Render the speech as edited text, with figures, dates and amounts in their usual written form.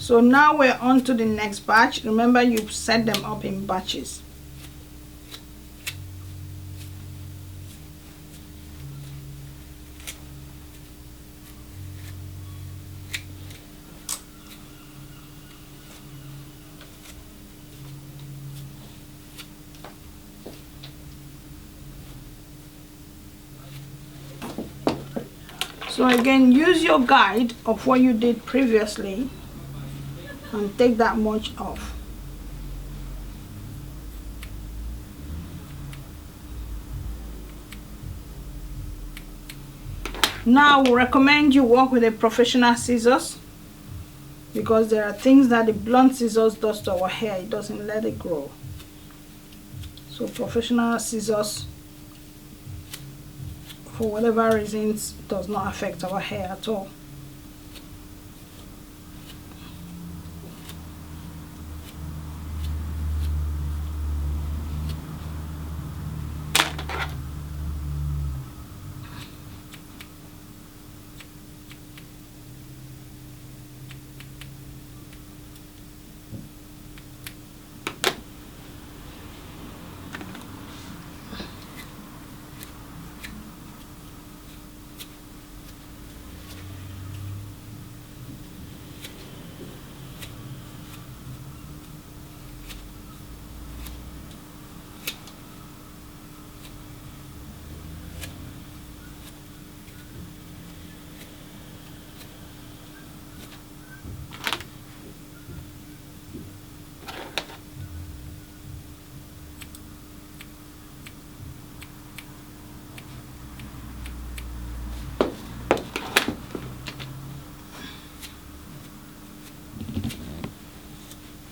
So now we're on to the next batch. Remember, you set them up in batches. So again, use your guide of what you did previously and take that much off. Now we recommend you work with a professional scissors, because there are things that the blunt scissors does to our hair. It doesn't let it grow. So professional scissors, for whatever reasons, does not affect our hair at all.